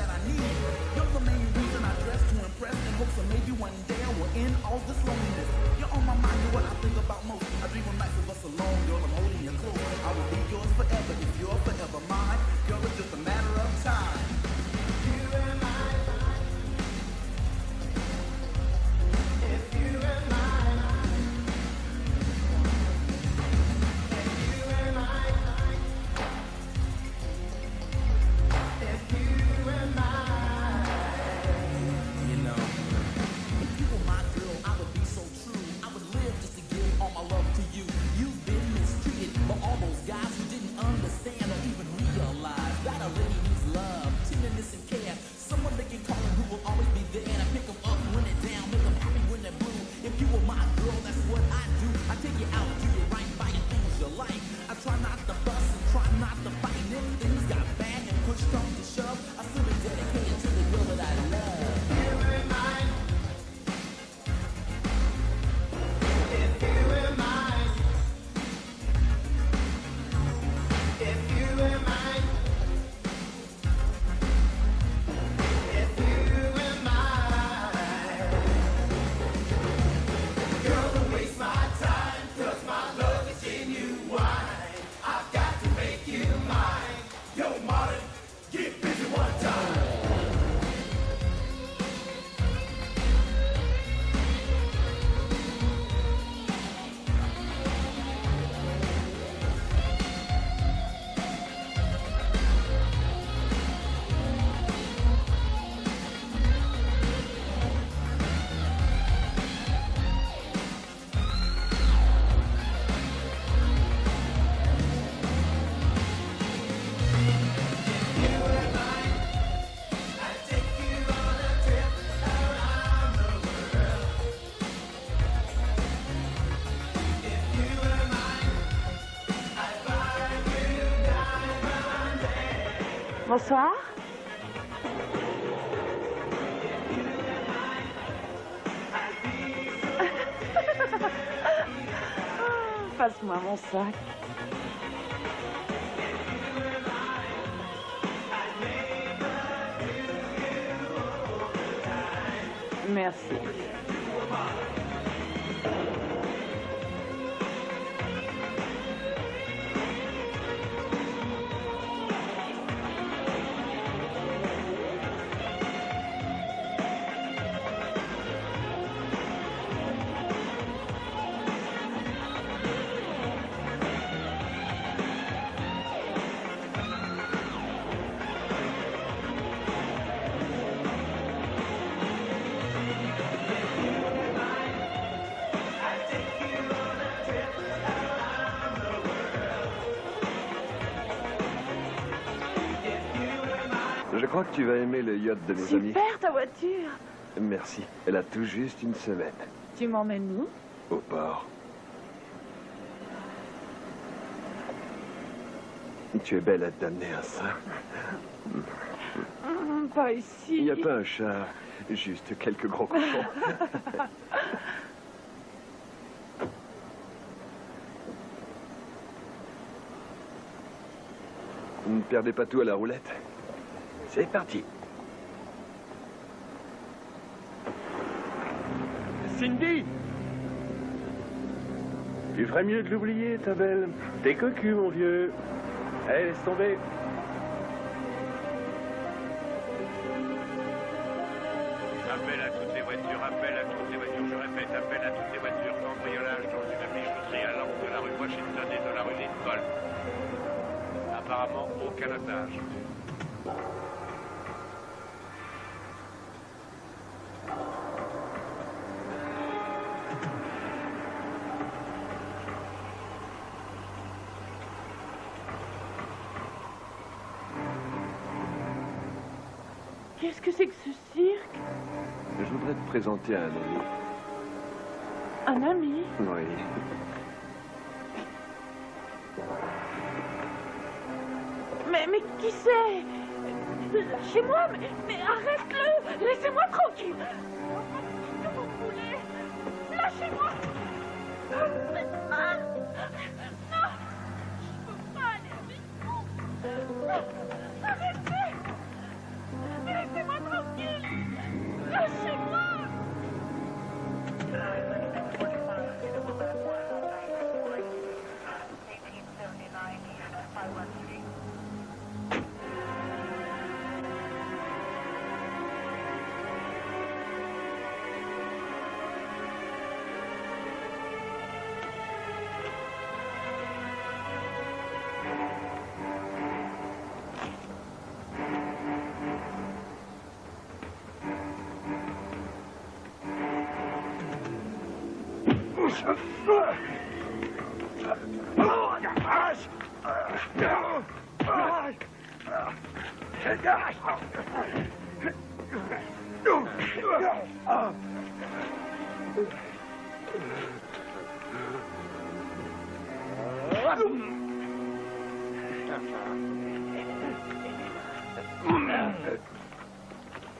that I need. You're the main reason I dress to impress in hopes of maybe one day I will end all this loneliness. You're on my mind, you're what I think about most. I dream of nights of us alone, girl, I'm holding you close. I will be yours forever if you're forever mine. Girl, it's just a matter of time. You and I, if you and I, if you and I, if you and I, you know, if you were my girl, I would be so true. I would live just to give all my love to you. You've been mistreated by all those guys who didn't understand or even realize that a lady needs love, tenderness and care. Someone they can call and who will always be there to pick them up when they're down, make them happy when they're blue. If you were my girl, that's what I do. I take you out, do you right by your things you like. I try not to fuss and try not to fight. And if things got bad and push comes to shove, I still be dedicated to the girl that I love. You and mine. If you and mine. If you and mine. If you and mine. Girl, don't waste my time, 'cause my love is genuine. I've got to make you mine. Yo, Martin, get busy one time. Bonsoir. Passe-moi mon sac. Merci. Je crois que tu vas aimer le yacht de mes amis. Super ta voiture. Merci. Elle a tout juste une semaine. Tu m'emmènes où? Au port. Tu es belle à t'amener à ça. Pas ici. Il n'y a pas un chat, juste quelques gros cochons. Ne perdez pas tout à la roulette. C'est parti. Cindy! Tu ferais mieux de l'oublier, ta belle. T'es cocu, mon vieux. Allez, laisse tomber. Appel à toutes les voitures, appel à toutes les voitures, je répète, appel à toutes les voitures, cambriolage dans une bijouterie à l'angle de la rue Washington et de la rue Lincoln. Apparemment, aucun otage. Qu'est-ce que c'est que ce cirque? Je voudrais te présenter un ami. Un ami? Oui. Mais qui c'est? Lâchez-moi, mais arrête-le! Laissez-moi tranquille! Qu'est-ce que vous voulez? Lâchez-moi! Ah, non! Je peux pas aller avec vous! Arrêtez!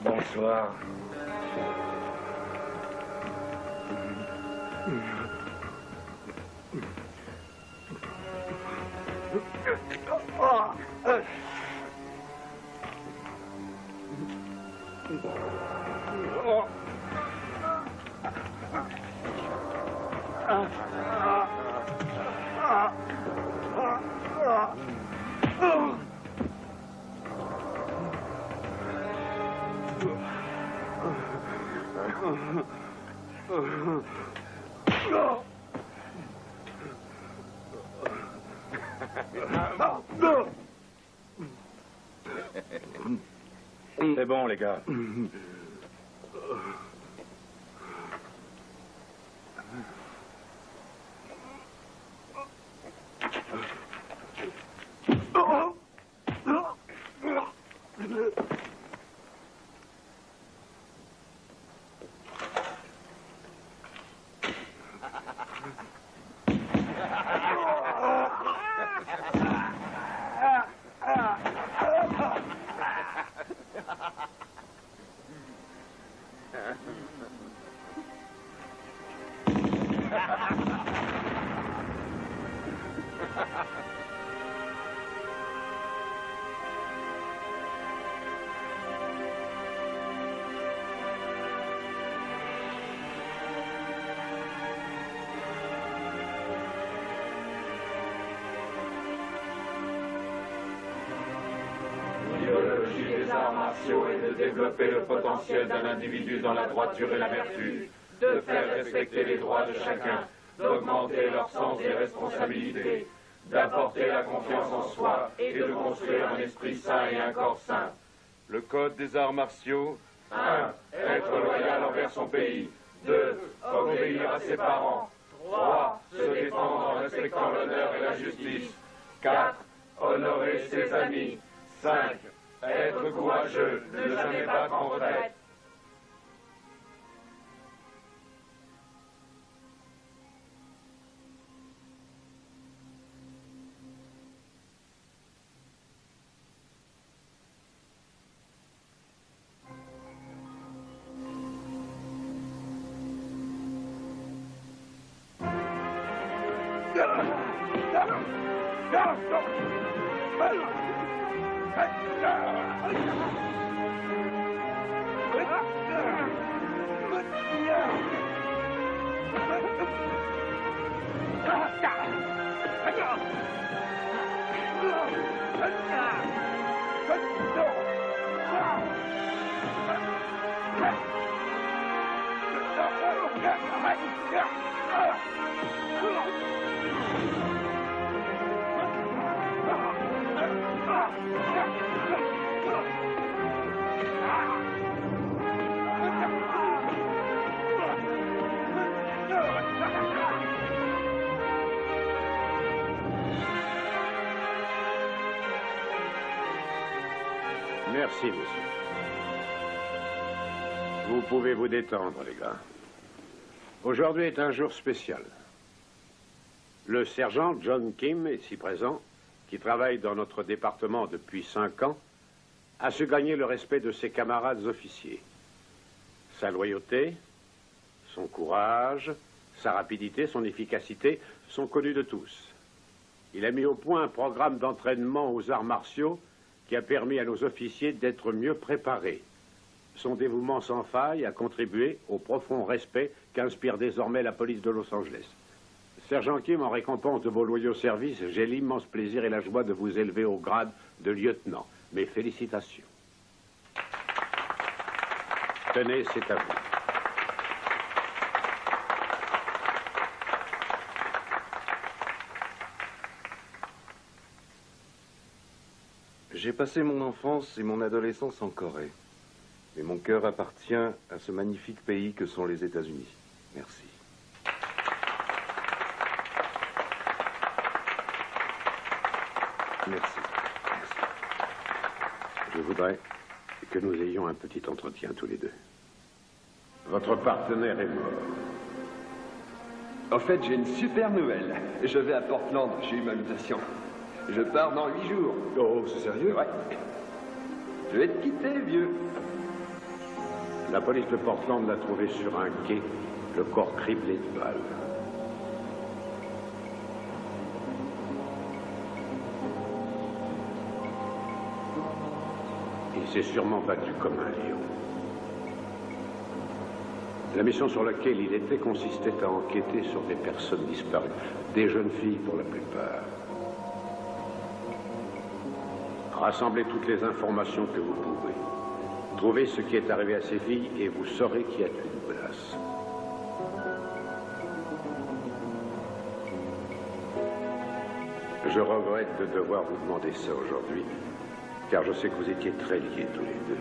Bonsoir. C'est bon, les gars. Et de développer le potentiel d'un individu dans la droiture et la vertu, de faire respecter les droits de chacun, d'augmenter leur sens des responsabilités, d'apporter la confiance en soi et de construire un esprit sain et un corps sain. Le code des arts martiaux. 1. Être loyal envers son pays. 2. Obéir à ses parents. 3. Se défendre en respectant l'honneur et la justice. 4. Honorer ses amis. 5. Être courageux, ne jamais battre en retraite. Merci, monsieur. Vous pouvez vous détendre, les gars. Aujourd'hui est un jour spécial. Le sergent John Kim, ici présent, qui travaille dans notre département depuis 5 ans, a su gagner le respect de ses camarades officiers. Sa loyauté, son courage, sa rapidité, son efficacité sont connus de tous. Il a mis au point un programme d'entraînement aux arts martiaux qui a permis à nos officiers d'être mieux préparés. Son dévouement sans faille a contribué au profond respect qu'inspire désormais la police de Los Angeles. Sergent Kim, en récompense de vos loyaux services, j'ai l'immense plaisir et la joie de vous élever au grade de lieutenant. Mes félicitations. Tenez, c'est à vous. J'ai passé mon enfance et mon adolescence en Corée. Mais mon cœur appartient à ce magnifique pays que sont les États-Unis. Merci. Merci. Je voudrais que nous ayons un petit entretien tous les deux. Votre partenaire est mort. En fait, j'ai une super nouvelle. Je vais à Portland, j'ai eu ma mutation. Je pars dans 8 jours. Oh, c'est sérieux? Ouais. Je vais te quitter, vieux. La police de Portland l'a trouvé sur un quai, le corps criblé de balles. Il s'est sûrement battu comme un lion. La mission sur laquelle il était consistait à enquêter sur des personnes disparues, des jeunes filles pour la plupart. Rassemblez toutes les informations que vous pouvez. Trouvez ce qui est arrivé à ces filles et vous saurez qui a tué Nicolas. Je regrette de devoir vous demander ça aujourd'hui, car je sais que vous étiez très liés tous les deux.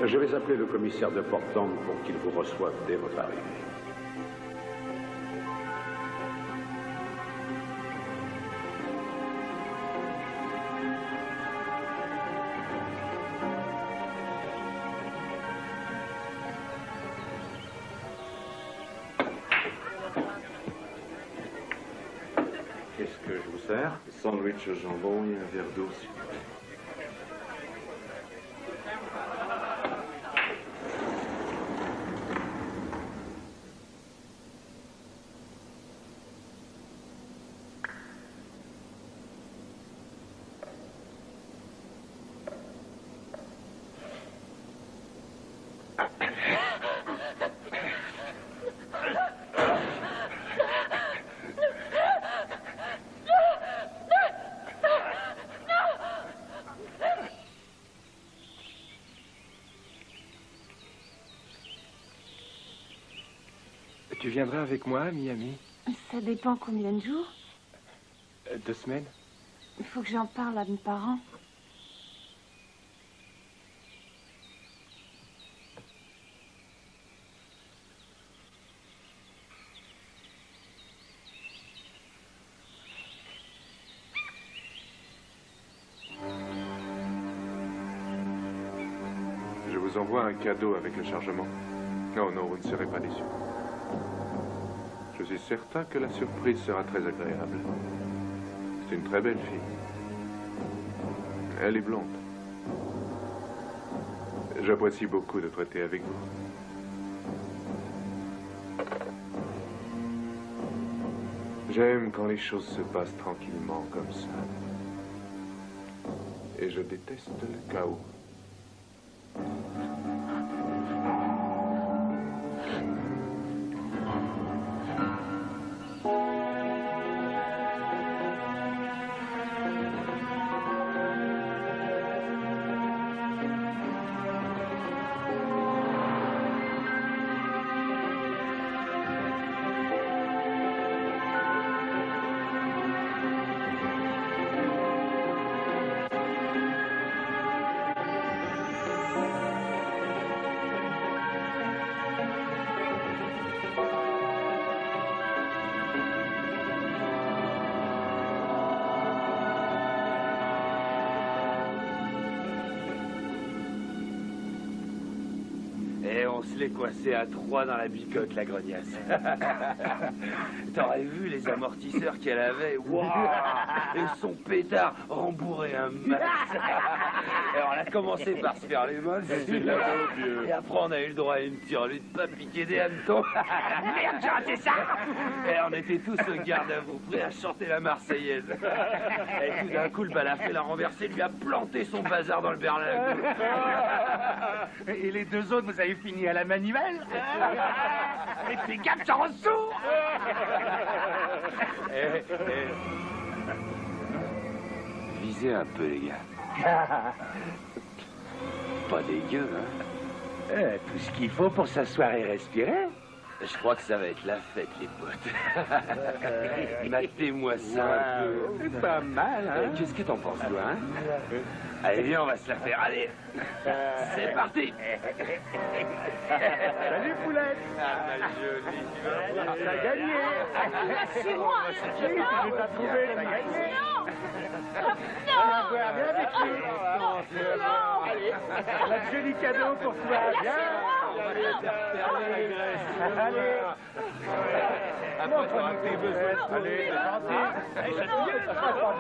Je vais appeler le commissaire de Portland pour qu'il vous reçoive dès votre arrivée. Qu'est-ce que je vous sers? Sandwich au jambon et un verre d'eau, s'il vous plaît. Tu viendras avec moi à Miami? Ça dépend combien de jours. 2 semaines. Il faut que j'en parle à mes parents. Je vous envoie un cadeau avec le chargement. Non, non, vous ne serez pas déçus. Je suis certain que la surprise sera très agréable. C'est une très belle fille. Elle est blonde. J'apprécie beaucoup de traiter avec vous. J'aime quand les choses se passent tranquillement comme ça. Et je déteste le chaos. On se l'est coincé à 3 dans la bicoque, la grognasse. T'aurais vu les amortisseurs qu'elle avait. Waouh! Et son pétard rembourré un max. Alors on a commencé par se faire les mains. Et après on a eu le droit à une tirelute pas piquée des hannetons. Merde, j'ai raté ça! Et on était tous au garde à vous, prêts à chanter la Marseillaise. Et tout d'un coup, le balafé l'a renversé, lui a planté son bazar dans le berlingot. Et les 2 autres, vous avez fini à la manivelle? Et fais gaffe, j'en ressous! Visez un peu, les gars. Pas dégueu, hein? Tout ce qu'il faut pour s'asseoir et respirer. Je crois que ça va être la fête, les potes. Matez-moi ça un peu. C'est pas mal, hein? Qu'est-ce que t'en penses, toi, hein? Allez, viens, on va se la faire. Allez, c'est parti. Salut, poulette. Ah, ma jolie, tu vas voir. T'as gagné. C'est moi. Je t'ai trouvé, t'as gagné. Non. Viens avec nous. Allez, un joli cadeau pour toi. Viens. Allez. Montre-nous tes besoins. Allez, c'est gentil. Allez, c'est mieux. Tu vas voir.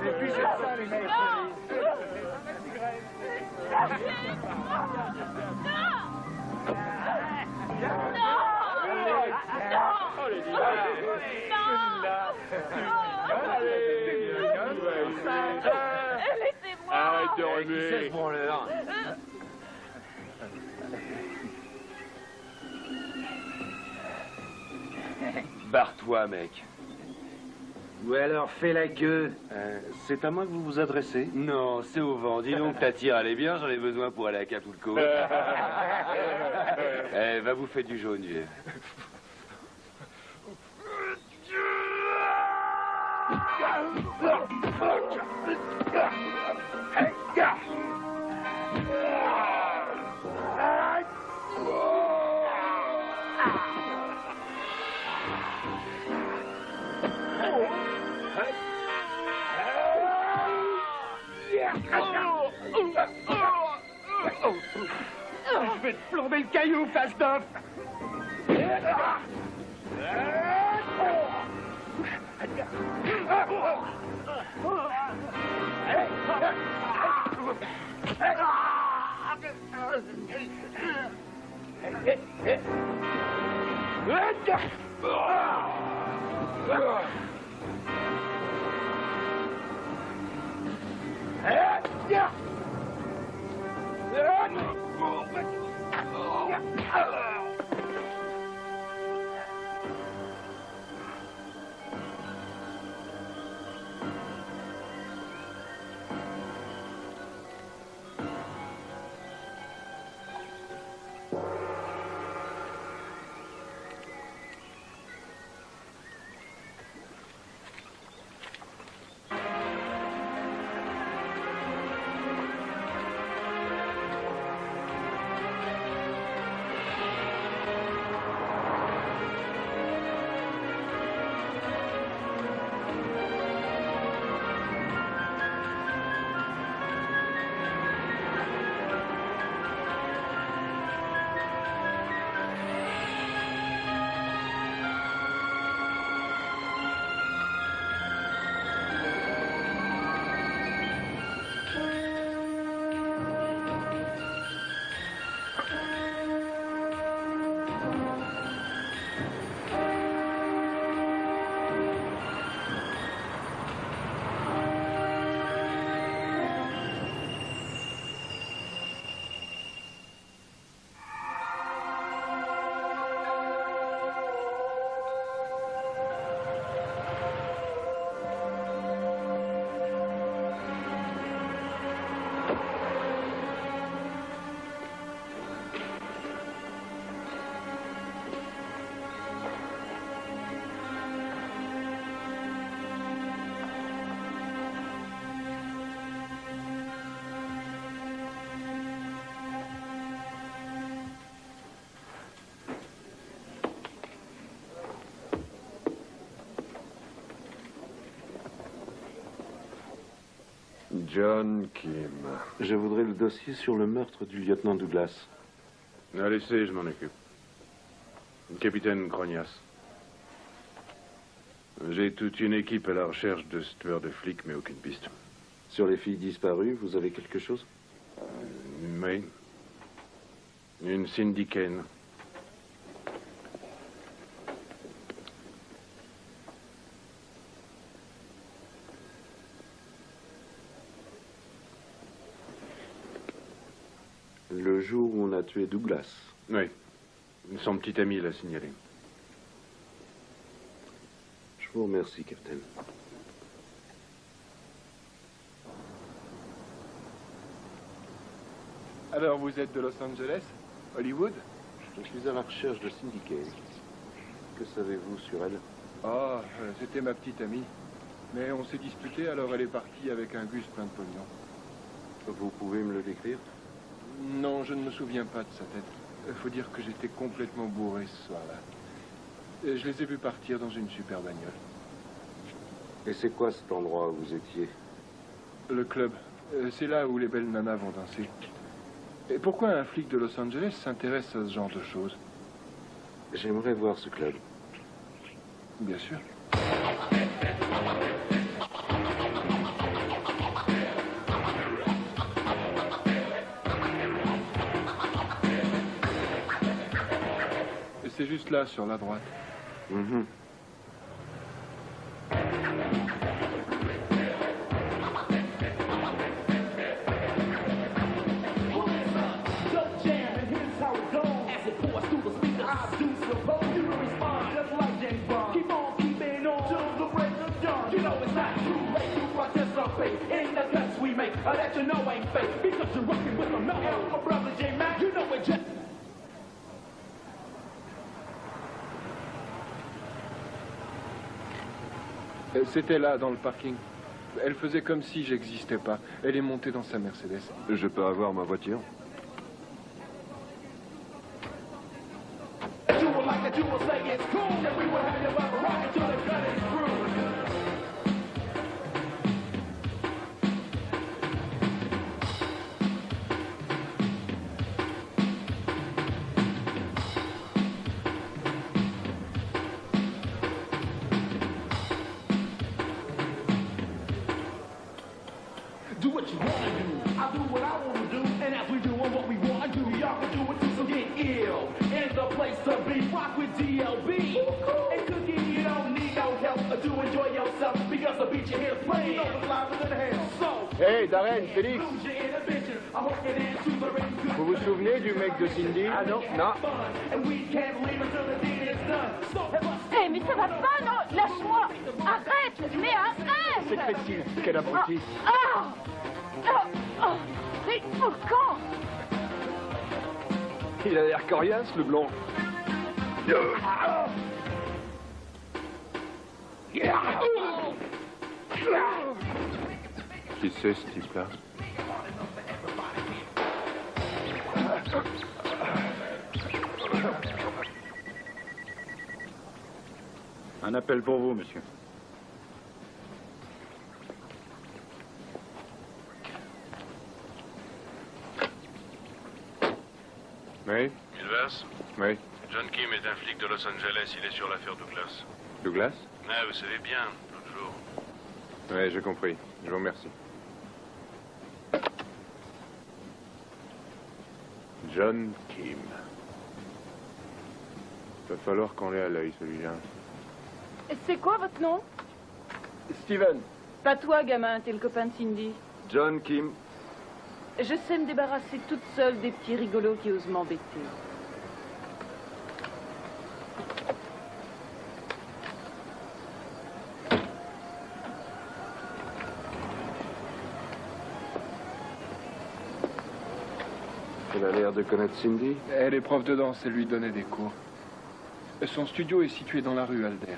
Et puis c'est ça les mecs. Arrête de remuer. Barre-toi, mec. Ou alors fais la queue. C'est à moi que vous vous adressez? Non, c'est au vent. Dis donc, ta tire, elle est bien, j'en ai besoin pour aller à Acapulco. Eh, va bouffer du jaune, vieux. Je vais te plomber le caillou, face d'off. John Kim. Je voudrais le dossier sur le meurtre du lieutenant Douglas. Laissez, je m'en occupe. Capitaine Grognas. J'ai toute une équipe à la recherche de ce tueur de flics, mais aucune piste. Sur les filles disparues, vous avez quelque chose? Oui. Une Cindy Kane. jour où on a tué Douglas. Oui. Son petit ami l'a signalé. Je vous remercie, Capitaine. Alors, vous êtes de Los Angeles? Hollywood? Je suis à la recherche de Cindy Kay. Que savez-vous sur elle? Ah, c'était ma petite amie. Mais on s'est disputé, alors elle est partie avec un Gus plein de pognon. Vous pouvez me le décrire? Non, je ne me souviens pas de sa tête. Faut dire que j'étais complètement bourré ce soir-là. Je les ai vus partir dans une super bagnole. Et c'est quoi cet endroit où vous étiez? Le club. C'est là où les belles nanas vont danser. Et pourquoi un flic de Los Angeles s'intéresse à ce genre de choses? J'aimerais voir ce club. Bien sûr. C'est juste là, sur la droite. Mm-hmm. C'était là, dans le parking. Elle faisait comme si j'existais pas. Elle est montée dans sa Mercedes. Je peux avoir ma voiture? Do what you wanna do, I'll do what I wanna do, and as we doing what we wanna do, y'all can do it too, so get ill. And the place to be, rock with DLB. And cooking, you don't need no help to enjoy yourself, because the beat you hear playing, you know it's live than hell. So, hey, Darren, Félix. lose your inhibition, I hope you dance to the rhythm. Vous vous souvenez du mec de Cindy? Ah non, non. And we can't leave until the deed is done. So, Hé, mais ça va pas, non? Lâche-moi! Arrête! Mais arrête! C'est Christine, quel abruti. Ah! C'est fouquant! Il a l'air coriace, le blond. Qui c'est, ce type-là? Un appel pour vous, monsieur. Oui? Milvers? Oui. John Kim est un flic de Los Angeles, il est sur l'affaire Douglas. Douglas? Ah, vous savez bien, l'autre jour. Oui, j'ai compris. Je vous remercie. John Kim. Il va falloir qu'on l'ait à l'œil, celui-là. C'est quoi votre nom? Steven. Pas toi, gamin, t'es le copain de Cindy. John Kim. Je sais me débarrasser toute seule des petits rigolos qui osent m'embêter. Elle a l'air de connaître Cindy. Elle est prof de danse, elle lui donnait des cours. Son studio est situé dans la rue Alder.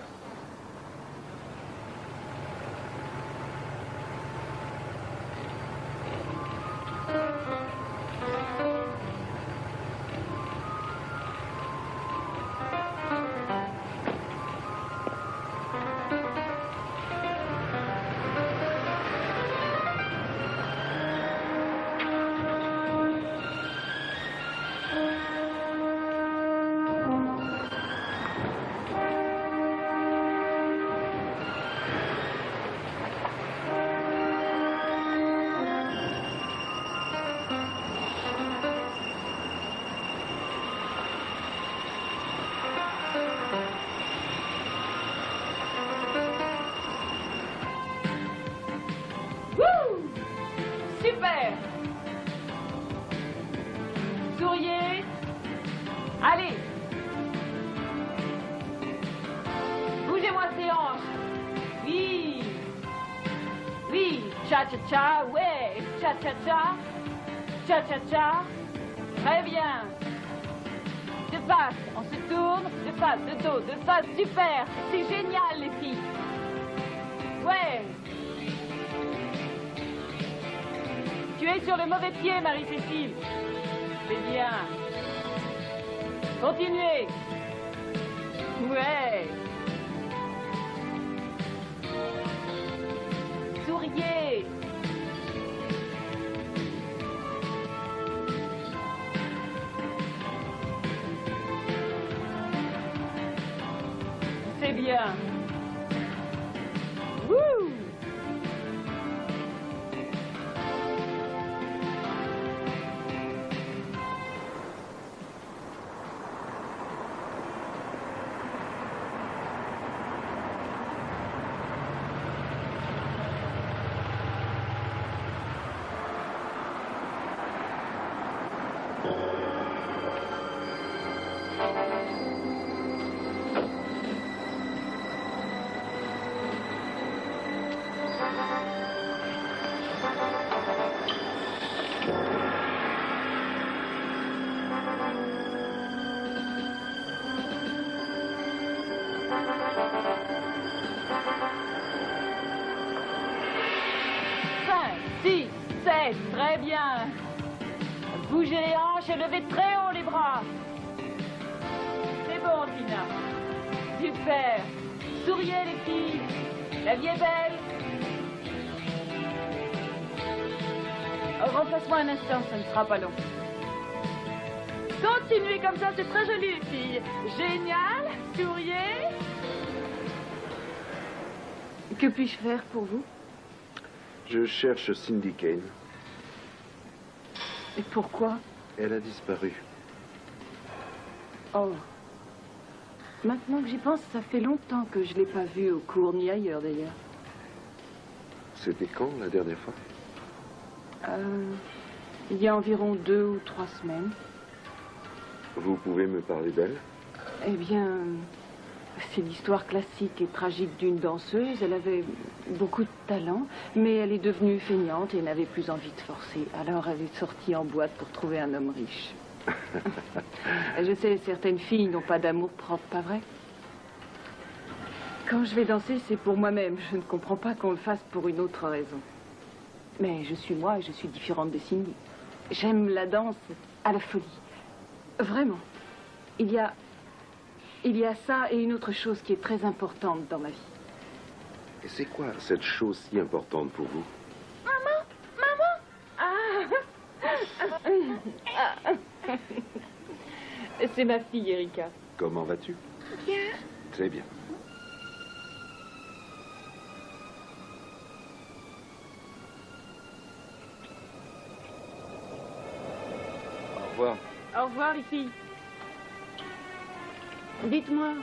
Cha-cha-cha, ouais. Cha-cha-cha. Cha-cha-cha. Très bien. De face, on se tourne. De face, de dos, de face, super. C'est génial, les filles. Ouais. Tu es sur le mauvais pied, Marie-Cécile. C'est bien. Continuez. Ouais. Souriez. C'est bien. Wouh! Très bien. Bougez les hanches et levez très haut les bras. C'est bon, Tina. Super. Souriez, les filles. La vie est belle. Remplace-moi un instant, ça ne sera pas long. Continuez comme ça, c'est très joli, les filles. Génial. Souriez. Que puis-je faire pour vous? Je cherche Cindy Kane. Et pourquoi? Elle a disparu. Oh. Maintenant que j'y pense, ça fait longtemps que je ne l'ai pas vue au cours, ni ailleurs d'ailleurs. C'était quand, la dernière fois? Il y a environ 2 ou 3 semaines. Vous pouvez me parler d'elle? Eh bien, c'est l'histoire classique et tragique d'une danseuse. Elle avait beaucoup de talent, mais elle est devenue feignante et n'avait plus envie de forcer. Alors elle est sortie en boîte pour trouver un homme riche. Je sais, certaines filles n'ont pas d'amour propre, pas vrai? Quand je vais danser, c'est pour moi-même. Je ne comprends pas qu'on le fasse pour une autre raison. Mais je suis moi et je suis différente de Cindy. J'aime la danse à la folie. Vraiment. Il y a ça et une autre chose qui est très importante dans ma vie. Et c'est quoi cette chose si importante pour vous? C'est ma fille, Erika. Comment vas-tu? Bien. Très bien. Au revoir. Au revoir, les filles. Dites-moi,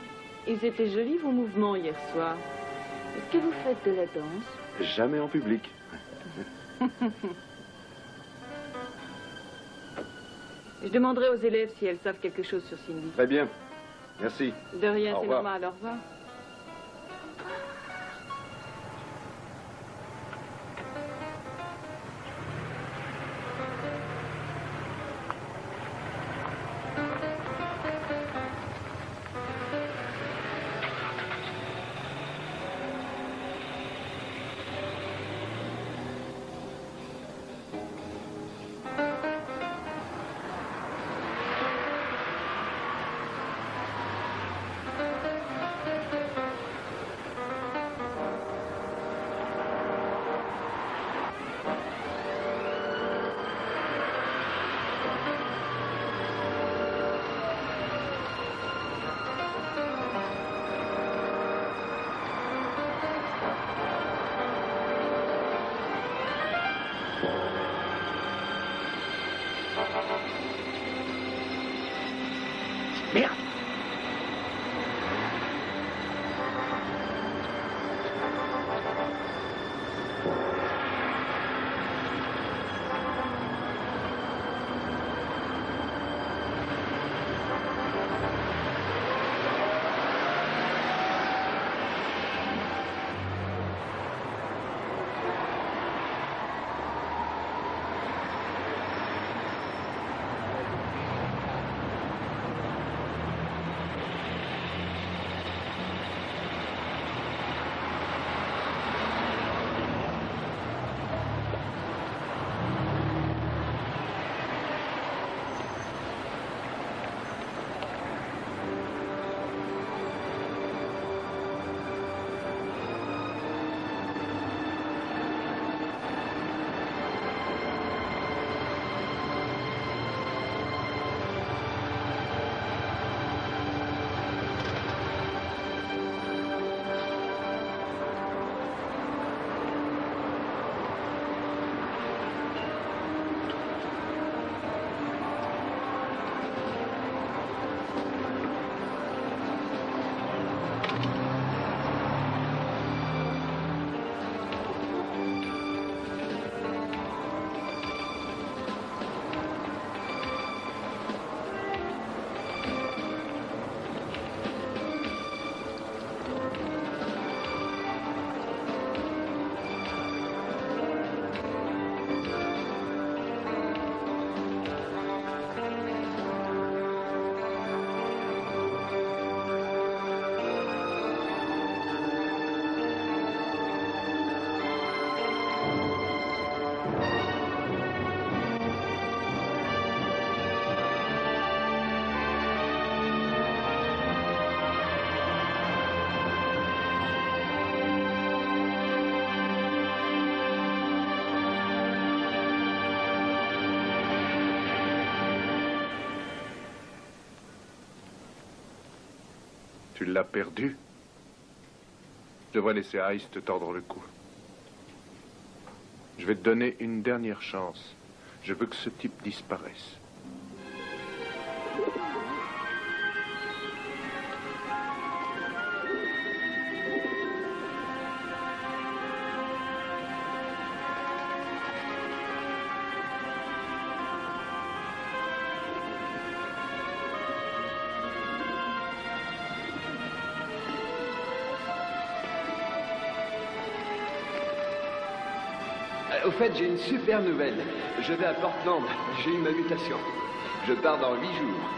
ils étaient jolis vos mouvements hier soir. Est-ce que vous faites de la danse? Jamais en public. Je demanderai aux élèves si elles savent quelque chose sur Cindy. Très bien. Merci. De rien, Au c'est revoir. normal. Au revoir. Tu l'as perdu. Je devrais laisser Ice te tordre le cou. Je vais te donner une dernière chance. Je veux que ce type disparaisse. Au fait, j'ai une super nouvelle. Je vais à Portland. J'ai eu ma mutation. Je pars dans 8 jours.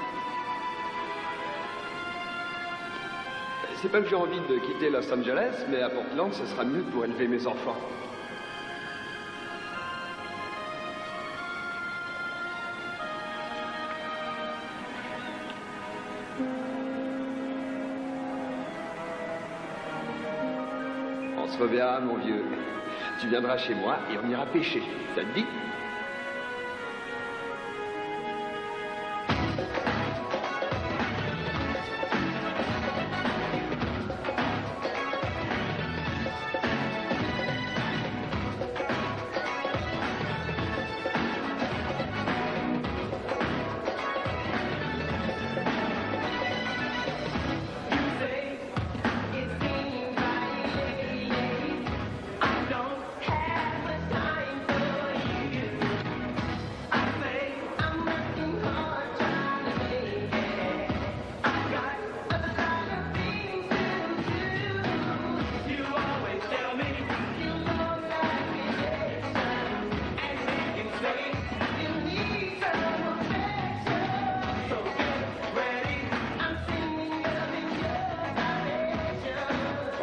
C'est pas que j'ai envie de quitter Los Angeles, mais à Portland, ce sera mieux pour élever mes enfants. On se reverra, mon vieux. Tu viendras chez moi et on ira pêcher. Ça te dit?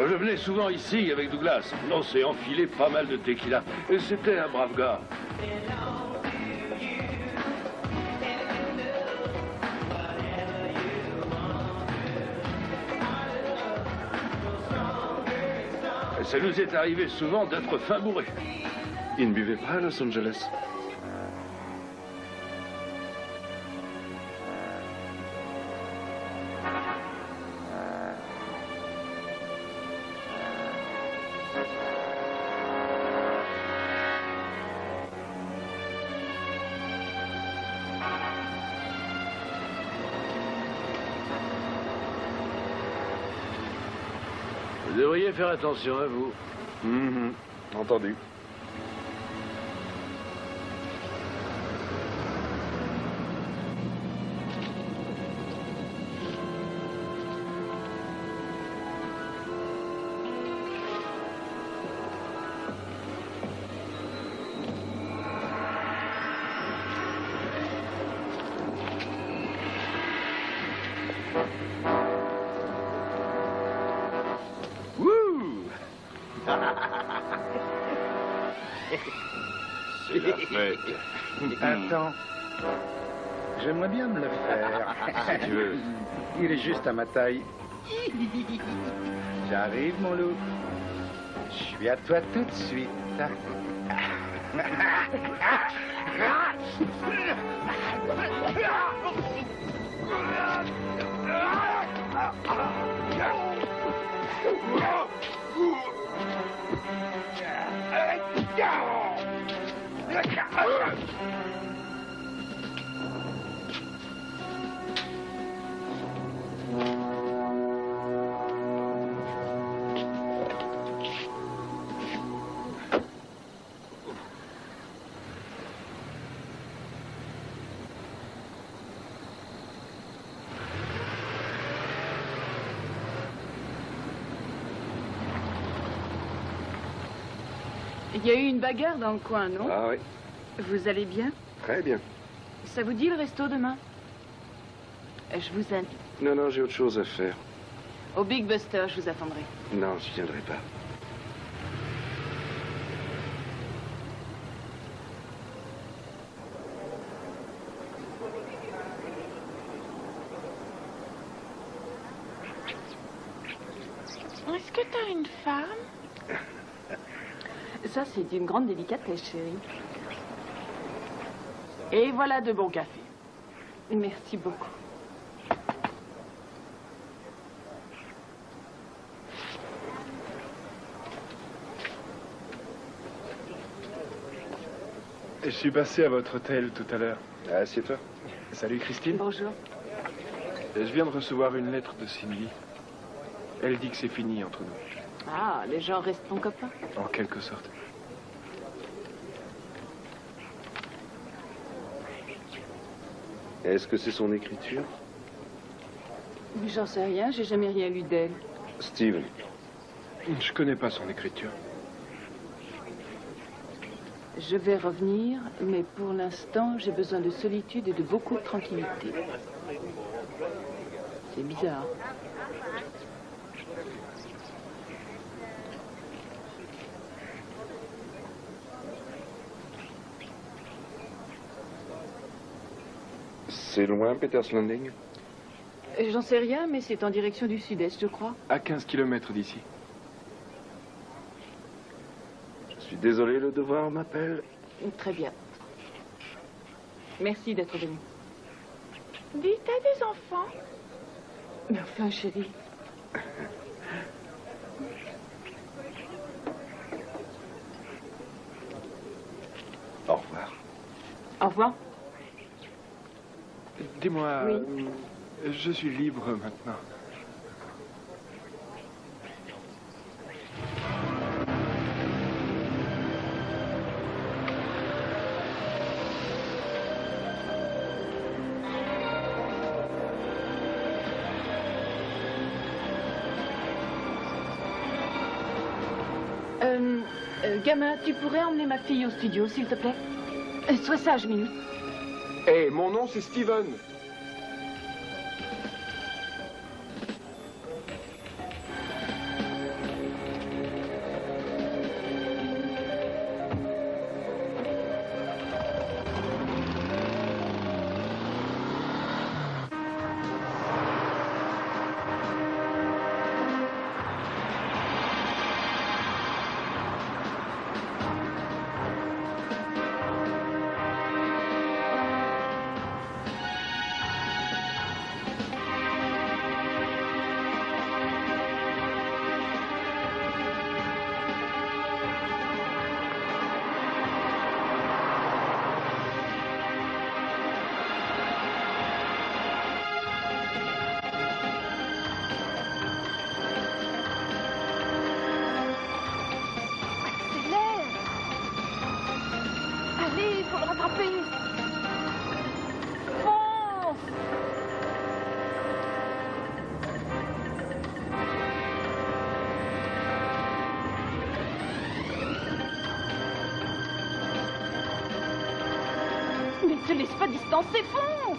Je venais souvent ici avec Douglas. On s'est enfilé pas mal de tequila. Et c'était un brave gars. Et ça nous est arrivé souvent d'être fin bourrés. Il ne buvait pas à Los Angeles. Vous devriez faire attention à vous. Entendu. C'est la fête. Attends. J'aimerais bien me le faire. Si tu veux. Il est juste à ma taille. J'arrive, mon loup. Je suis à toi tout de suite. Il y a eu une bagarre dans le coin, non? Ah oui, Vous allez bien? très bien. Ça vous dit le resto demain? Je vous invite. Non, j'ai autre chose à faire. Au Big Buster, je vous attendrai. Non, je viendrai pas. Est-ce que t'as une femme? Ça, c'est d'une grande délicatesse, chérie. Et voilà de bons cafés. Merci beaucoup. Je suis passé à votre hôtel tout à l'heure. Assieds-toi. Salut Christine. Bonjour. Je viens de recevoir une lettre de Cindy. Elle dit que c'est fini entre nous. Ah, les gens restent ton copain. En quelque sorte. Est-ce que c'est son écriture? J'en sais rien, j'ai jamais rien lu d'elle. Steven. Je connais pas son écriture. Je vais revenir, mais pour l'instant, j'ai besoin de solitude et de beaucoup de tranquillité. C'est bizarre. C'est loin, Peters Landing? J'en sais rien, mais c'est en direction du sud-est, je crois. À 15 km d'ici. Je suis désolé, le devoir m'appelle. Très bien. Merci d'être venu. Dis, t'as des enfants? Mais enfin, chérie. Au revoir. Au revoir. Dis-moi, Oui. Je suis libre maintenant. Gamin, tu pourrais emmener ma fille au studio, s'il te plaît? Sois sage, Minnie. Hé, mon nom c'est Steven. Mais te laisse pas distancer, fonce!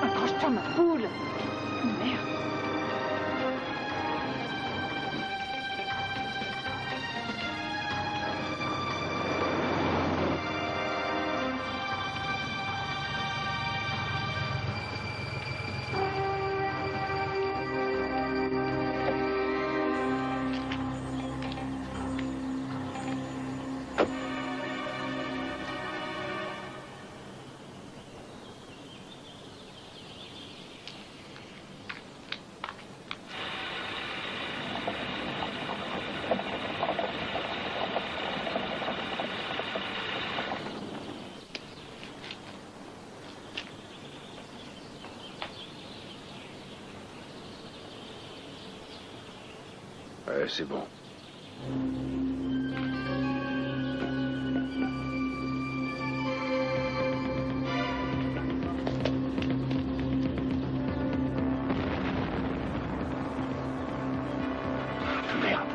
Accroche-toi, ma poule! Merde! Ouais, c'est bon. Merde.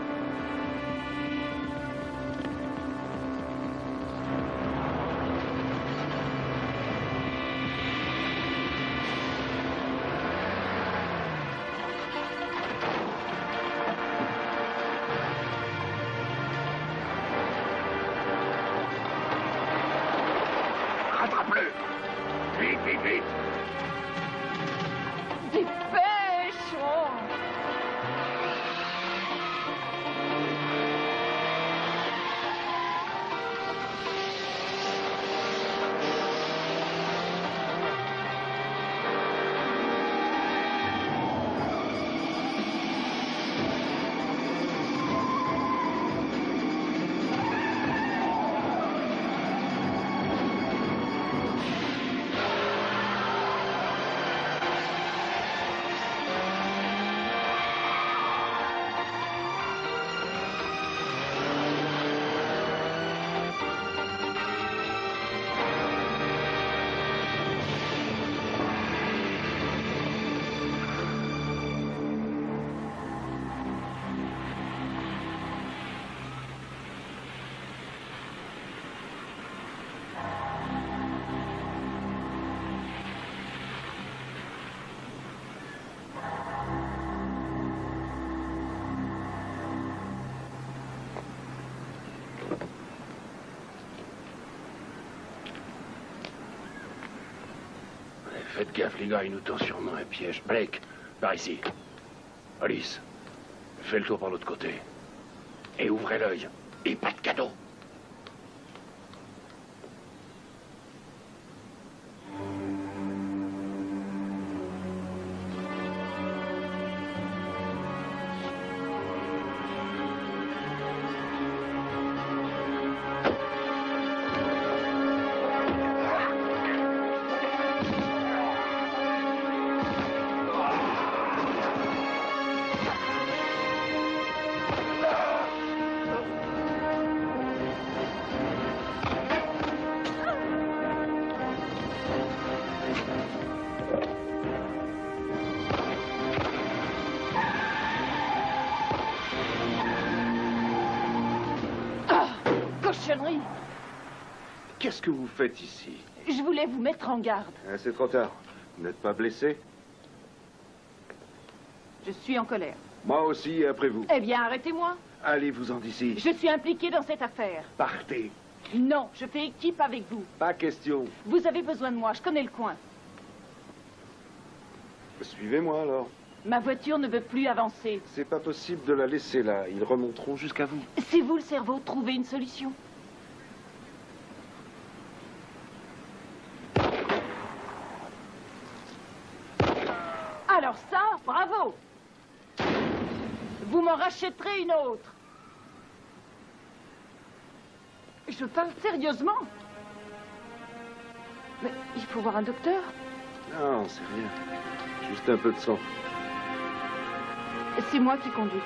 Faites gaffe, les gars, il nous tend sûrement un piège. Blake, par ici. Alice, fais le tour par l'autre côté. Et ouvrez l'œil. Et pas de cadeau. Cochonnerie! Qu'est-ce que vous faites ici? Je voulais vous mettre en garde. C'est trop tard. Vous n'êtes pas blessé? Je suis en colère. Moi aussi, et après vous. Eh bien, arrêtez-moi. Allez-vous-en d'ici. Je suis impliquée dans cette affaire. Partez. Non, je fais équipe avec vous. Pas question. Vous avez besoin de moi, je connais le coin. Suivez-moi alors. Ma voiture ne veut plus avancer. C'est pas possible de la laisser là. Ils remonteront jusqu'à vous. C'est vous le cerveau, trouvez une solution. Alors ça, bravo! Vous m'en rachèterez une autre. Je parle sérieusement. Mais il faut voir un docteur. Non, c'est rien. Juste un peu de sang. C'est moi qui conduis.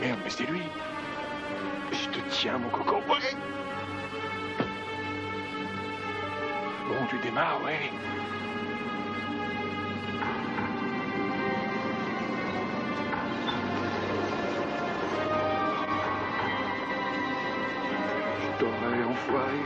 Merde, mais c'est lui. Je te tiens, mon coco. Ouais. Bon, tu démarres, ouais. Je t'aurais enfoiré.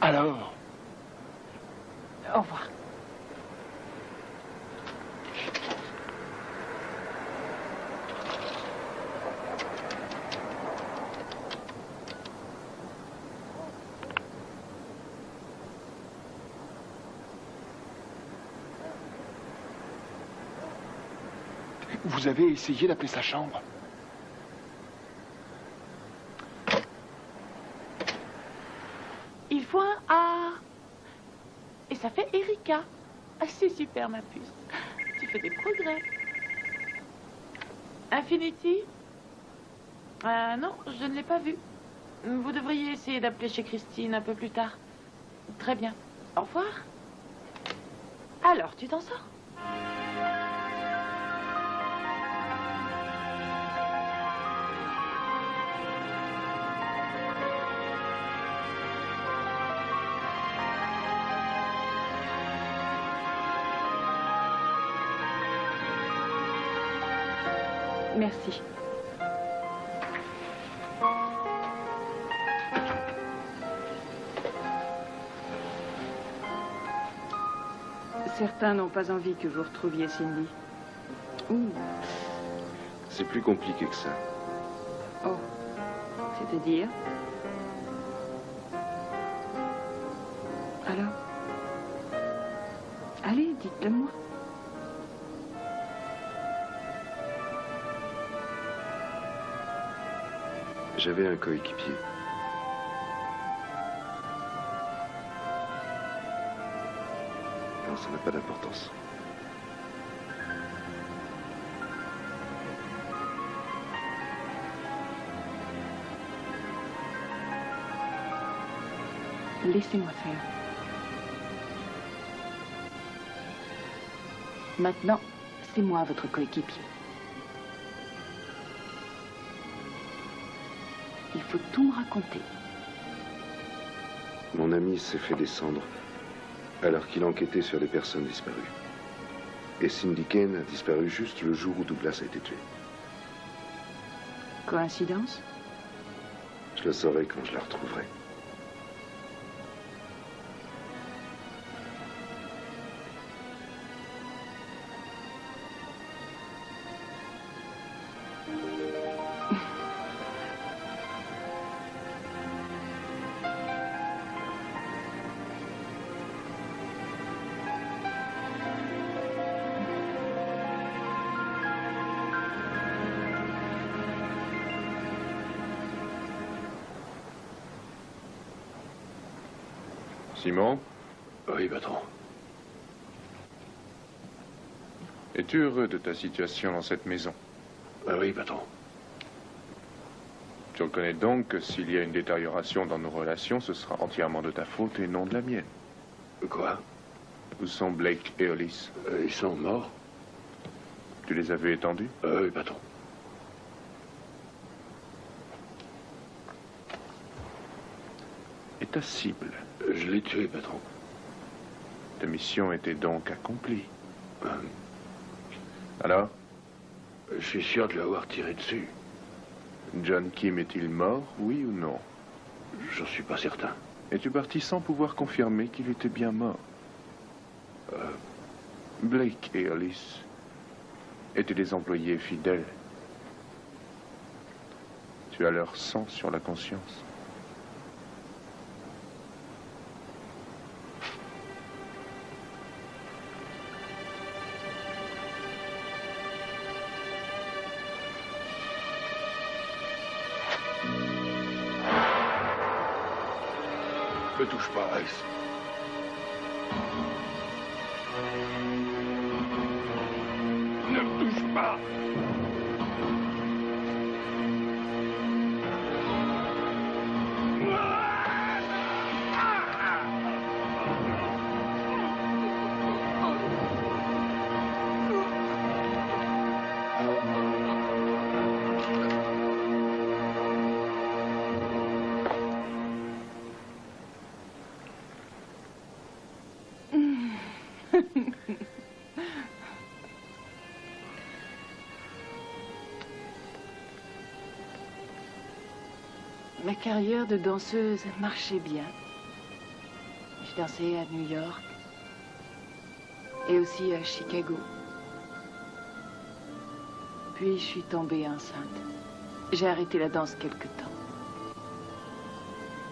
Alors? Au revoir. Vous avez essayé d'appeler sa chambre? Il faut un A. Et ça fait Erika. Ah, c'est super, ma puce. Tu fais des progrès. Infinity? Non, je ne l'ai pas vu. Vous devriez essayer d'appeler chez Christine un peu plus tard. Très bien. Au revoir. Alors, tu t'en sors? Merci. Certains n'ont pas envie que vous retrouviez Cindy. Ouh. C'est plus compliqué que ça. Oh. C'est-à-dire? Alors? Allez, dites-le moi. J'avais un coéquipier. Non, ça n'a pas d'importance. Laissez-moi faire. Maintenant, c'est moi votre coéquipier. Il faut tout me raconter. Mon ami s'est fait descendre alors qu'il enquêtait sur des personnes disparues. Et Cindy Kane a disparu juste le jour où Douglas a été tué. Coïncidence? Je le saurai quand je la retrouverai. Simon? Oui, patron. Es-tu heureux de ta situation dans cette maison? Oui, patron. Tu reconnais donc que s'il y a une détérioration dans nos relations, ce sera entièrement de ta faute et non de la mienne. Quoi? Où sont Blake et Hollis? Ils sont morts. Tu les as vus étendus? Oui, patron. Et ta cible? Je l'ai tué, patron. Ta mission était donc accomplie. Alors? Je suis sûr de l'avoir tiré dessus. John Kim est-il mort, oui ou non? J'en suis pas certain. Es-tu parti sans pouvoir confirmer qu'il était bien mort? Blake et Hollis étaient des employés fidèles. Tu as leur sang sur la conscience. Ne touche pas, Rex. Ne me touche pas. Ma carrière de danseuse marchait bien. Je dansais à New York et aussi à Chicago. Puis je suis tombée enceinte. J'ai arrêté la danse quelque temps.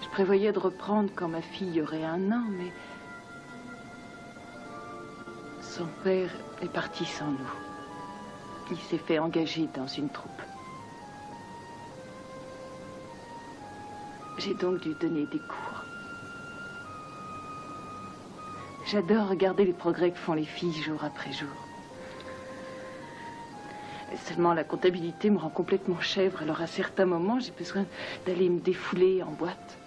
Je prévoyais de reprendre quand ma fille aurait 1 an, mais son père est parti sans nous. Il s'est fait engager dans une troupe. J'ai donc dû donner des cours. J'adore regarder les progrès que font les filles jour après jour. Seulement, la comptabilité me rend complètement chèvre, alors à certains moments, j'ai besoin d'aller me défouler en boîte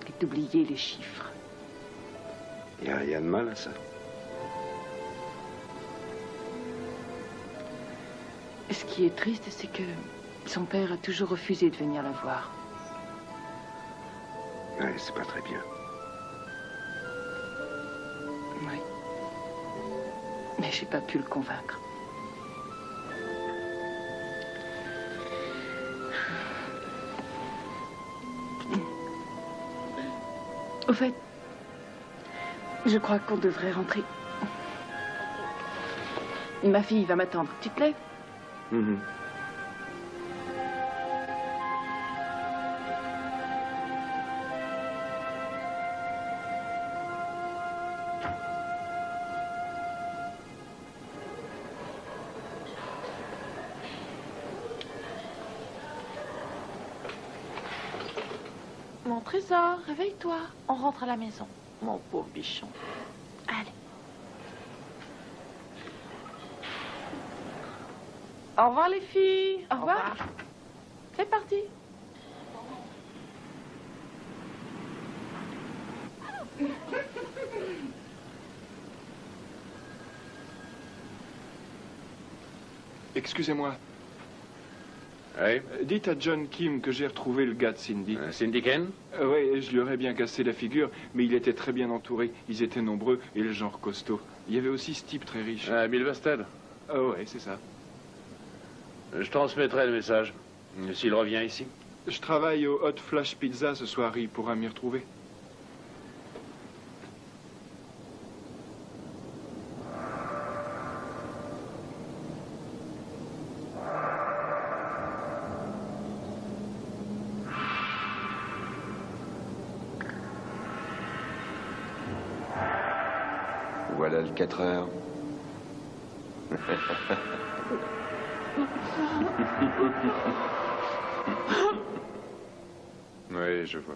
et d'oublier les chiffres. Il n'y a rien de mal à ça. Ce qui est triste, c'est que son père a toujours refusé de venir la voir. Ouais, c'est pas très bien. Oui. Mais j'ai pas pu le convaincre. Au fait, je crois qu'on devrait rentrer. Ma fille va m'attendre. Tu te lèves? Mon trésor, réveille-toi. On rentre à la maison. Mon pauvre bichon. Allez. Au revoir les filles. Au revoir. C'est parti. Excusez-moi. Oui. Dites à John Kim que j'ai retrouvé le gars de Cindy. Cindy Ken? Oui, je lui aurais bien cassé la figure, mais il était très bien entouré. Ils étaient nombreux et le genre costaud. Il y avait aussi ce type très riche. Bill Basted? Oui, c'est ça. Je transmettrai le message. S'il revient ici. Je travaille au Hot Flash Pizza ce soir, il pourra m'y retrouver. Voilà le 4 heures. Oui, je vois.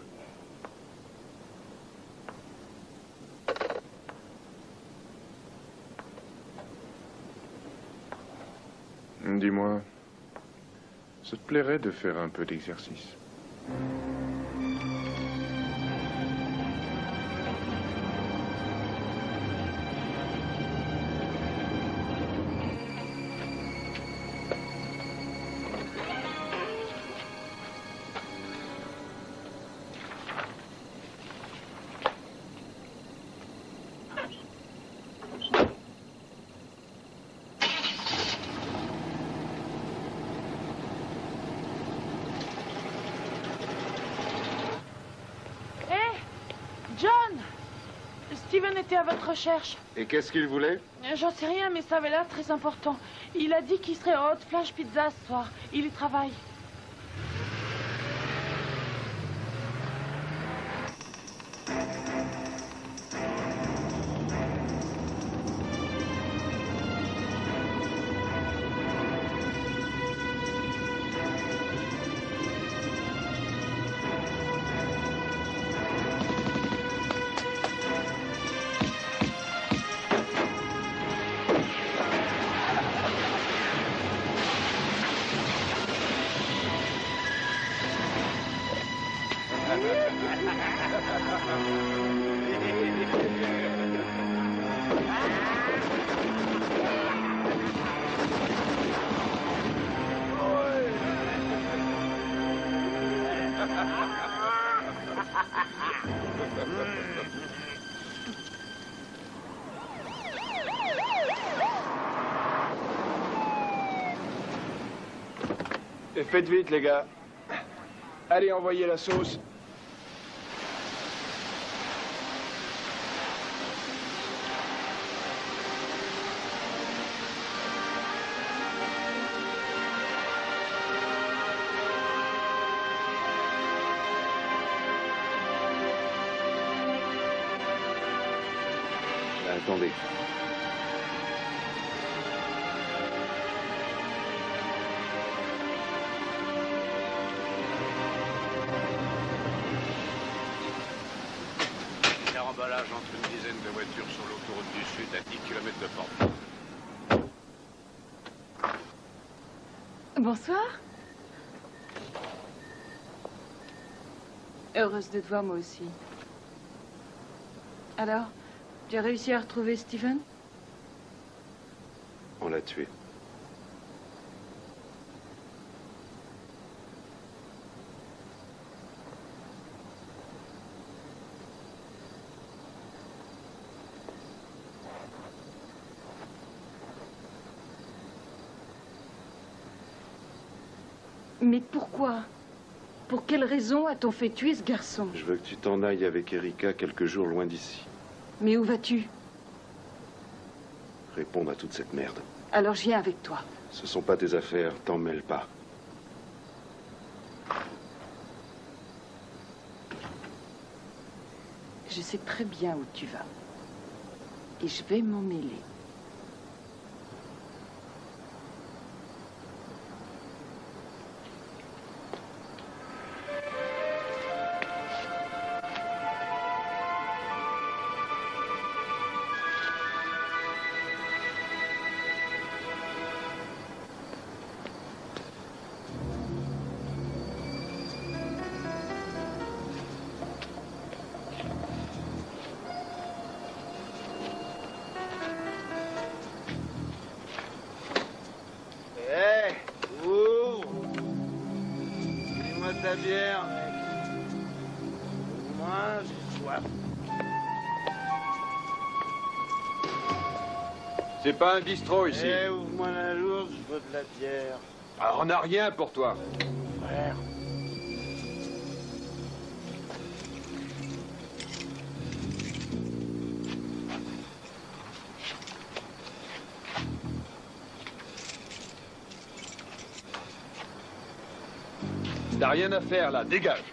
Dis-moi, ça te plairait de faire un peu d'exercice? Steven était à votre recherche. Et qu'est-ce qu'il voulait? J'en sais rien, mais ça avait l'air très important. Il a dit qu'il serait au Hot Flash Pizza ce soir. Il y travaille. Et faites vite, les gars. Allez, envoyez la sauce. Attendez. Emballage entre une dizaine de voitures sur l'autoroute du Sud à 10 km de Portland. Bonsoir. Heureuse de te voir, moi aussi. Alors, tu as réussi à retrouver Steven? On l'a tué. Mais pourquoi? Pour quelle raison a-t-on fait tuer ce garçon? Je veux que tu t'en ailles avec Erika quelques jours loin d'ici. Mais où vas-tu? Répondre à toute cette merde. Alors je viens avec toi. Ce sont pas tes affaires, t'en mêle pas. Je sais très bien où tu vas. Et je vais m'en mêler. Ta bière, mec. Moi, j'ai soif. C'est pas un bistrot ici. Eh, ouvre-moi la lourde, je veux de la bière. Alors, on n'a rien pour toi. Frère. T'as rien à faire là, dégage.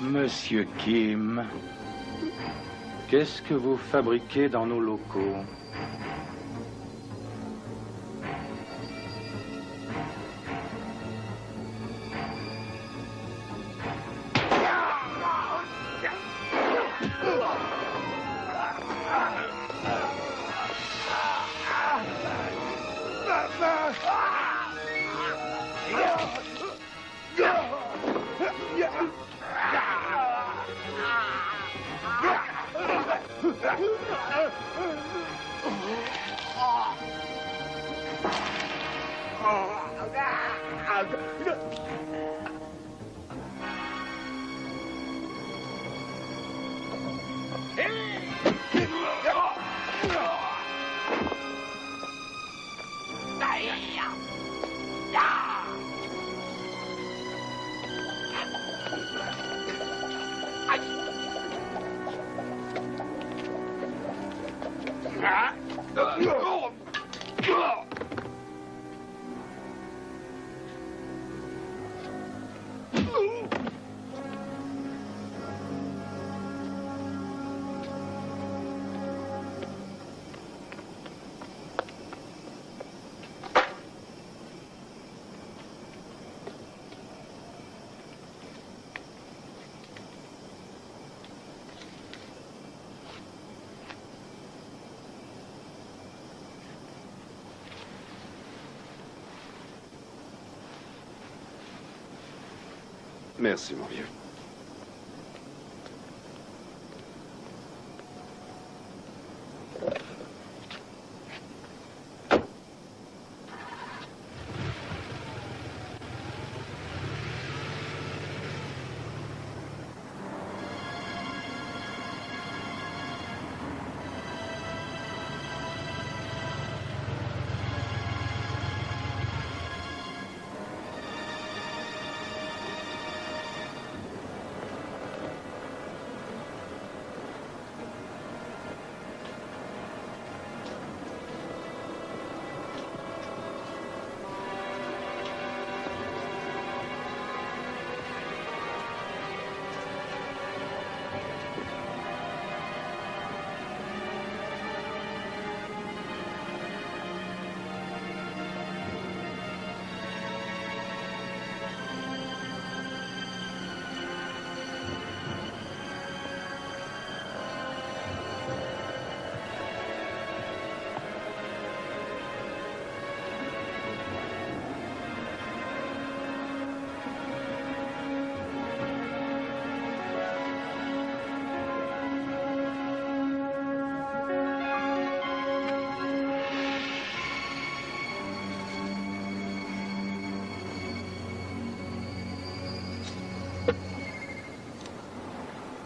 Monsieur Kim, qu'est-ce que vous fabriquez dans nos locaux? Merci, mon vieux.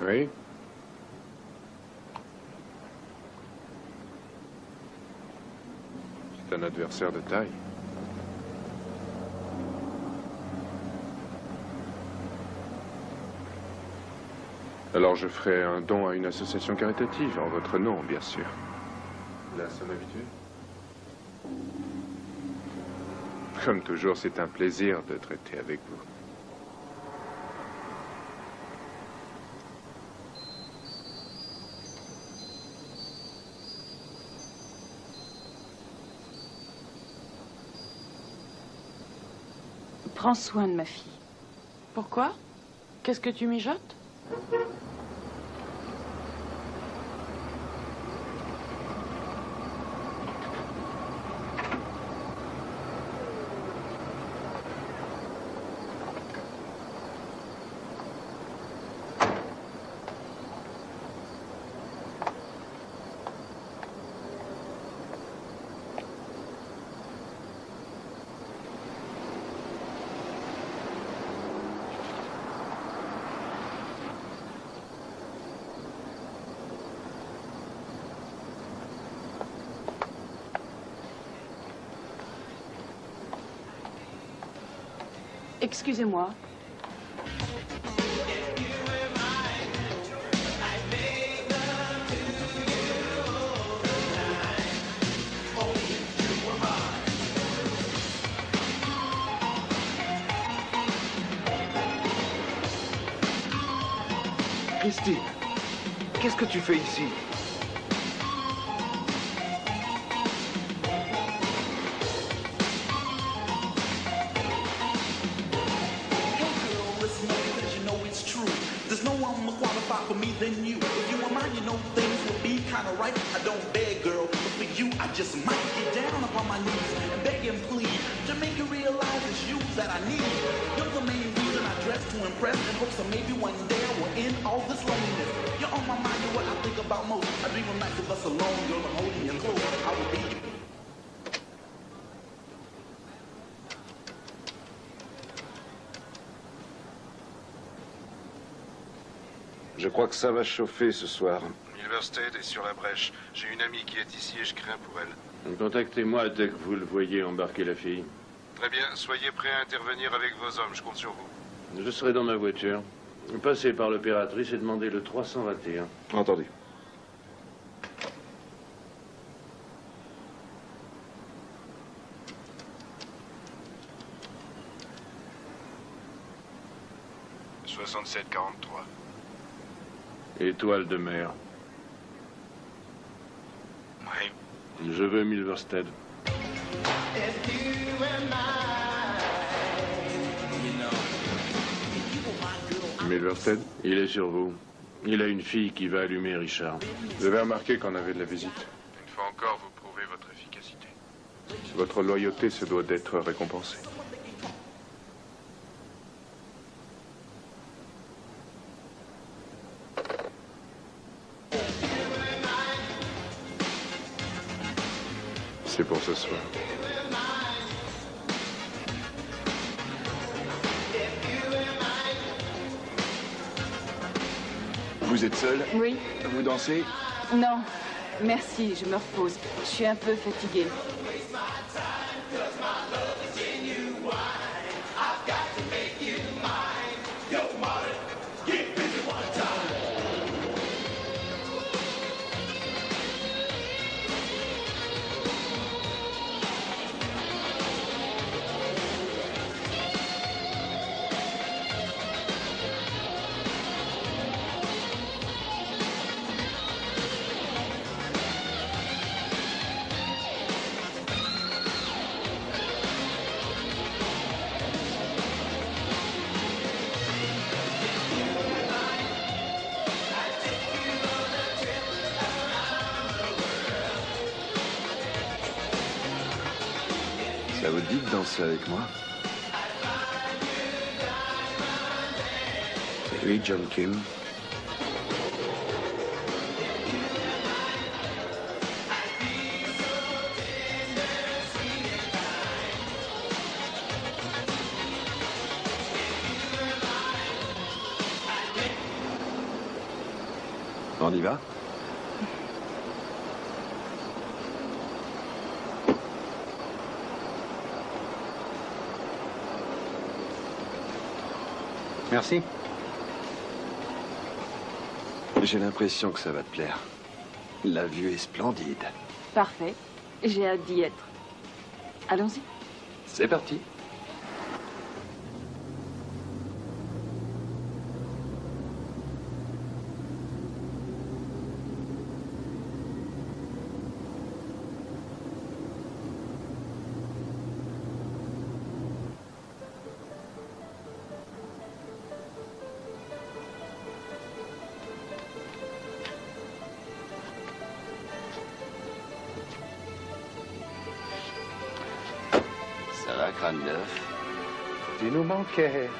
Oui. C'est un adversaire de taille. Alors je ferai un don à une association caritative, en votre nom, bien sûr. La somme habituée? Comme toujours, c'est un plaisir de traiter avec vous. Prends soin de ma fille. Pourquoi? Qu'est-ce que tu mijotes? Excusez-moi. Christy, qu'est-ce que tu fais ici? For me than you. If you were mine, you know things would be kind of right. I don't beg, girl, but for you, I just might get down upon my knees and beg and plead to make you realize it's you that I need. You're the main reason I dress to impress in hopes that maybe one day I will end all this loneliness. You're on my mind, you're what I think about most. I dream of nights of us alone, girl, I'm holding you close. I will be. Je crois que ça va chauffer ce soir. Milverstead est sur la brèche. J'ai une amie qui est ici et je crains pour elle. Contactez-moi dès que vous le voyez embarquer la fille. Très bien. Soyez prêts à intervenir avec vos hommes. Je compte sur vous. Je serai dans ma voiture. Passez par l'opératrice et demandez le 321. Entendu. « 6743. Étoile de mer. Oui. Je veux Milverstead. Milverstead? Il est sur vous. Il a une fille qui va allumer Richard. Vous avez remarqué qu'on avait de la visite. Une fois encore, vous prouvez votre efficacité. Votre loyauté se doit d'être récompensée. C'est pour ce soir. Vous êtes seul? Oui. Vous dansez? Non, merci, je me repose. Je suis un peu fatiguée. Ça vous dit de danser avec moi? C'est lui, John Kim. On y va? Merci. J'ai l'impression que ça va te plaire. La vue est splendide. Parfait. J'ai hâte d'y être. Allons-y. C'est parti. Ça va, crâne neuf? Tu nous manquais.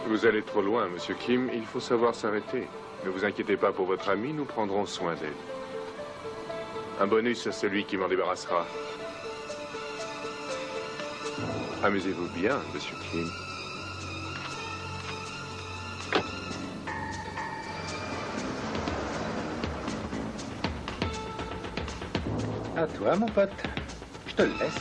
Vous allez trop loin, Monsieur Kim. Il faut savoir s'arrêter. Ne vous inquiétez pas pour votre ami, nous prendrons soin d'elle. Un bonus à celui qui m'en débarrassera. Amusez-vous bien, Monsieur Kim. À toi, mon pote. Je te le laisse.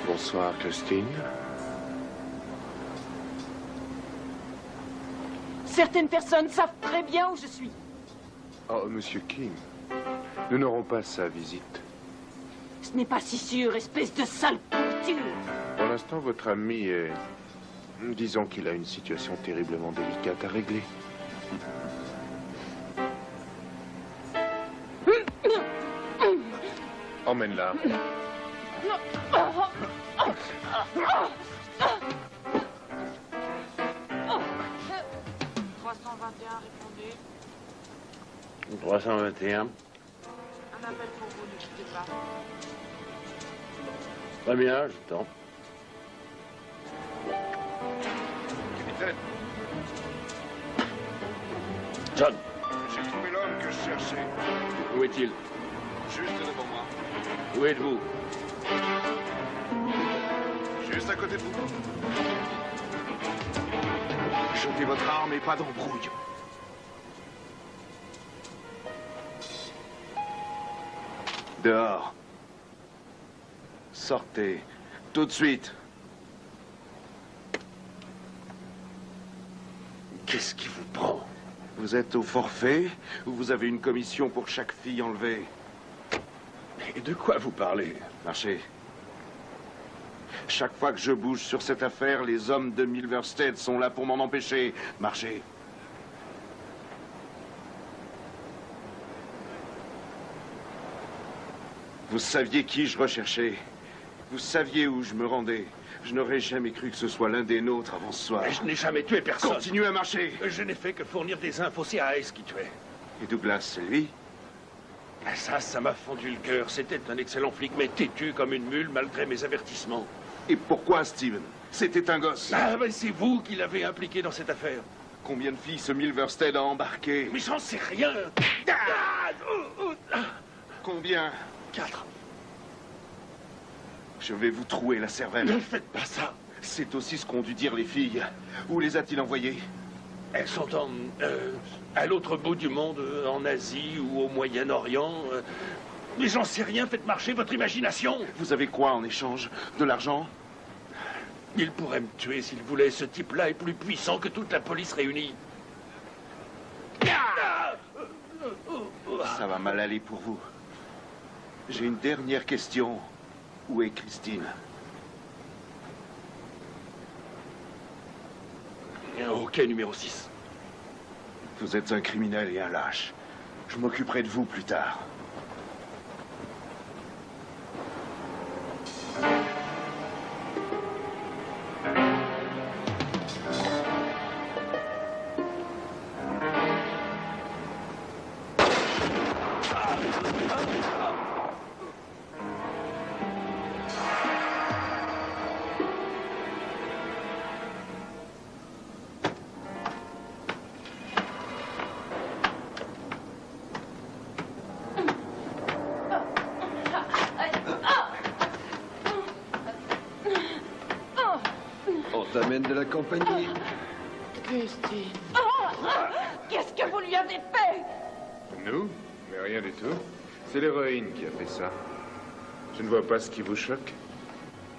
Bonsoir, Christine. Certaines personnes savent très bien où je suis. Oh, Monsieur Kim, nous n'aurons pas sa visite. Ce n'est pas si sûr, espèce de sale pourriture. Pour l'instant, votre ami est... Disons qu'il a une situation terriblement délicate à régler. Emmène-la. 321, répondez. 321. Un appel pour vous, ne quittez pas. Très bien, j'attends. Capitaine, John, j'ai trouvé l'homme que je cherchais. où est-il? Juste devant moi. Où êtes-vous? Juste à côté de vous. Jetez votre arme et pas d'embrouille. Dehors. Sortez. Tout de suite. Qu'est-ce qui vous prend? Vous êtes au forfait ou vous avez une commission pour chaque fille enlevée? Et de quoi vous parlez? Marchez. Chaque fois que je bouge sur cette affaire, les hommes de Milverstead sont là pour m'en empêcher. Marchez. Vous saviez qui je recherchais. Vous saviez où je me rendais. Je n'aurais jamais cru que ce soit l'un des nôtres avant ce soir. Mais je n'ai jamais tué personne. Continuez à marcher. Je n'ai fait que fournir des infos. C'est AS qui tuait. Et Douglas, c'est lui? Ça m'a fendu le cœur. C'était un excellent flic, mais têtu comme une mule malgré mes avertissements. Et pourquoi, Steven? C'était un gosse. Ah, mais c'est vous qui l'avez impliqué dans cette affaire. Combien de filles ce Milverstead a embarqué? Mais j'en sais rien. Combien? 4. Je vais vous trouer la cervelle. Ne faites pas ça. C'est aussi ce qu'ont dû dire les filles. Où les a-t-il envoyées? Elles sont à l'autre bout du monde, en Asie ou au Moyen-Orient. Mais j'en sais rien, faites marcher votre imagination. Vous avez quoi en échange? De l'argent? Il pourrait me tuer s'il voulait. Ce type-là est plus puissant que toute la police réunie. Ça va mal aller pour vous. J'ai une dernière question. Où est Christine? Ok, numéro 6. Vous êtes un criminel et un lâche. Je m'occuperai de vous plus tard. On t'amène de la compagnie. Christine. Qu'est-ce que vous lui avez fait? Nous? Mais rien du tout. C'est l'héroïne qui a fait ça. Je ne vois pas ce qui vous choque.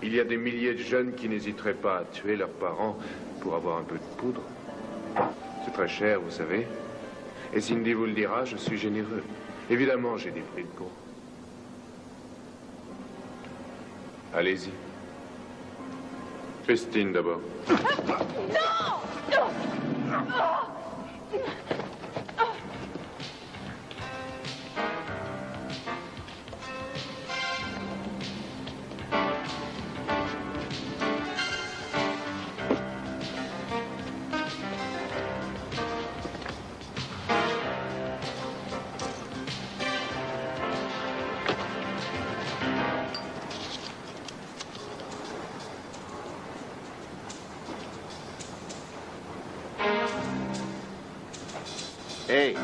Il y a des milliers de jeunes qui n'hésiteraient pas à tuer leurs parents pour avoir un peu de poudre. C'est très cher, vous savez. Et Cindy vous le dira, je suis généreux. Évidemment, j'ai des prix de con. Allez-y. Christine d'abord. Non! Hey!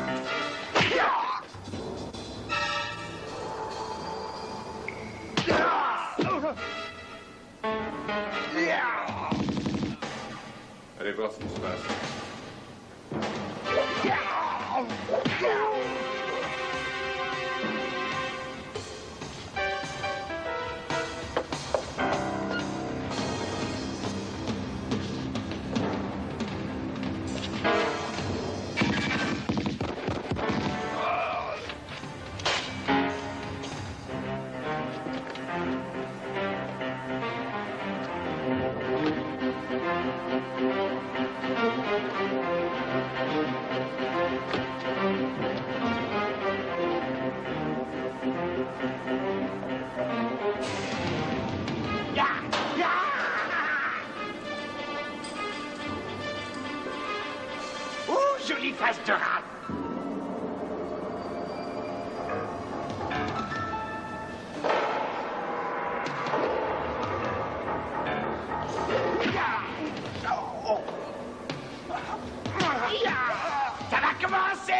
Allez voir ce qui se passe. Jolie face de rat. Ça va commencer.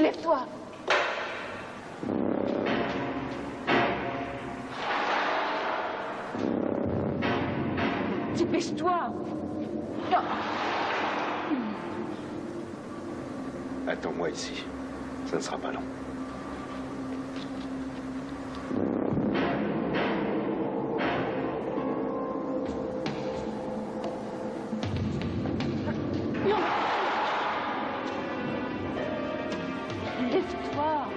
Lève-toi. Dépêche-toi. Non. Attends-moi ici. Ça ne sera pas long. Lève-toi.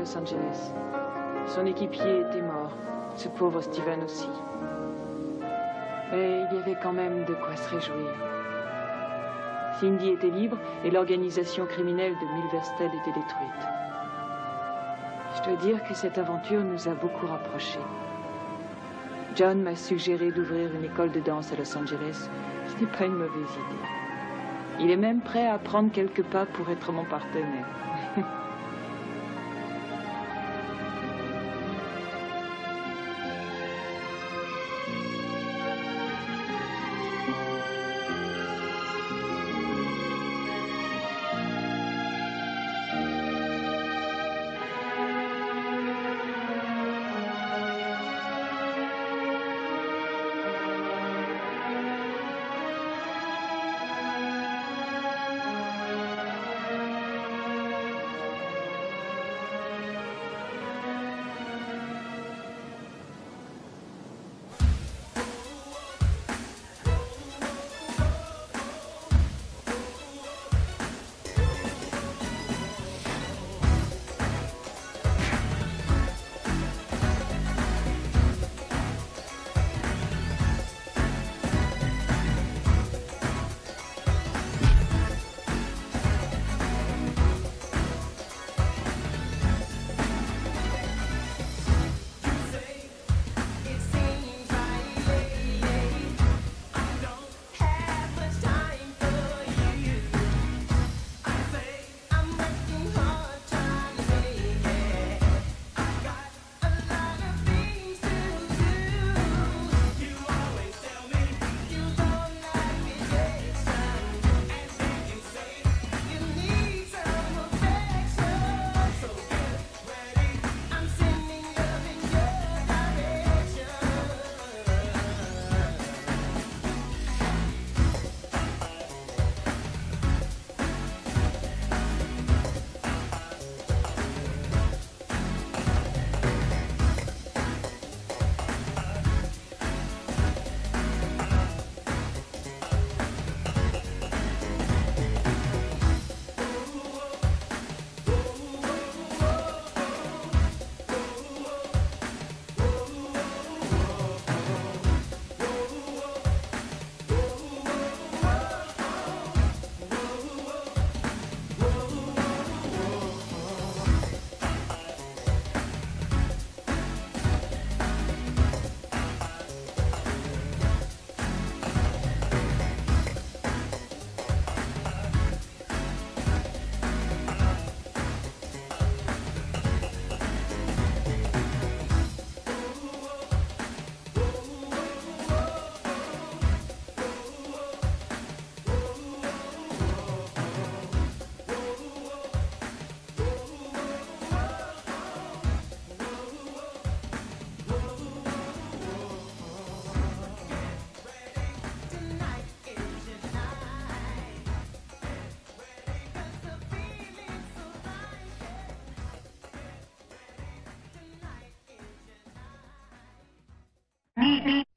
Los Angeles. Son équipier était mort, ce pauvre Steven aussi. Mais il y avait quand même de quoi se réjouir. Cindy était libre et l'organisation criminelle de Milverstead était détruite. Je dois dire que cette aventure nous a beaucoup rapprochés. John m'a suggéré d'ouvrir une école de danse à Los Angeles. Ce n'est pas une mauvaise idée. Il est même prêt à prendre quelques pas pour être mon partenaire.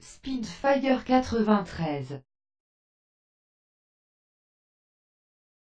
Speedfire 93